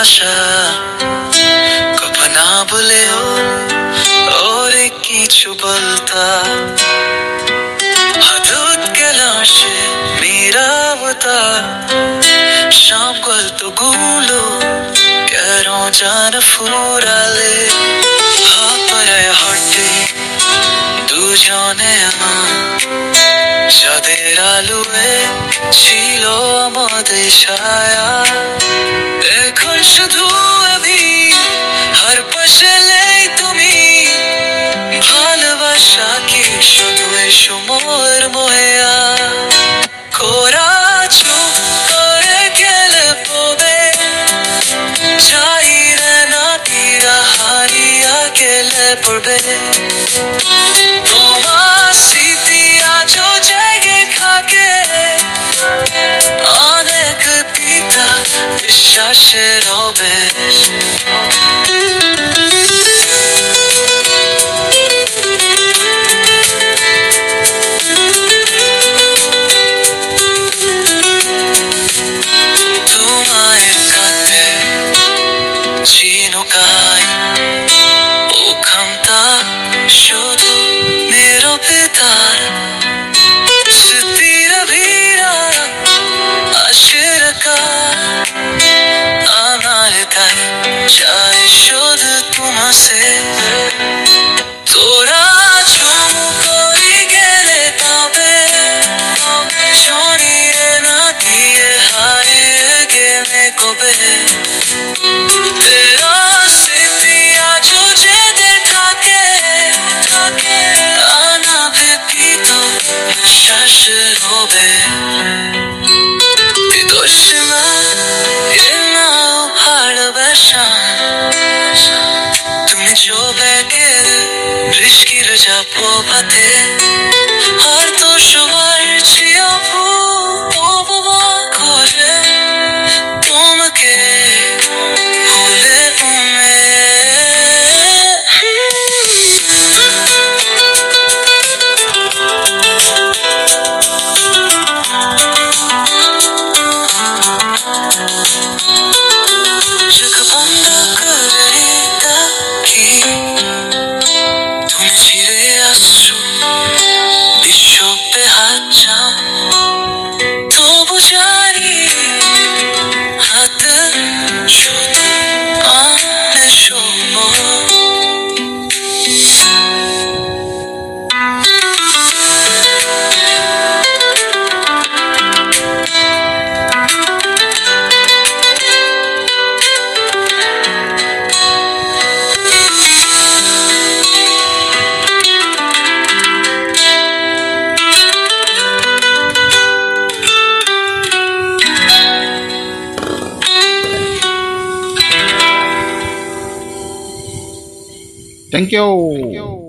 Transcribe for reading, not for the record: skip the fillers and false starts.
ভাষা কল্পনা বলেও और কিছু বলতা हदूद के लाशे मेरा बता शाम कल तो गूलो करो जान फूरा ले हाँ पर हटे দুজনে যাদের আলোয় ছিল আমাদের ছায়া এখন শুধু আমি হর পাশে তুমি ভালোবাসা কি শুধু এসো মোর মোয়া কোরা চুপ করে গেলে পবে চাইরে না তীরা হারিয়া গেলে পড়বে তোমার স্মৃতি আজও জেগে থাকে অনেক পিতা বিশ্বাসের রবে চিনুকাই ওখানটা শুধু নিরবতার স্মৃতির ভিড়া আশিরকা আমার তাই চাই শুধু তোমাকে তোরা চুমুকই গেলে তবে জড়িয়ে না দিয়ে হারিয়ে গেলে কবে তুমি চোখের বৃষ্টির যাবো ভাতে আর তো সবার চিয়াবো করে তোমাকে ভুলে তুমি ছিড়ে আসছো বিশ্ব বেহাত তবু জানি হাত শুধু আনে শুভ Thank you.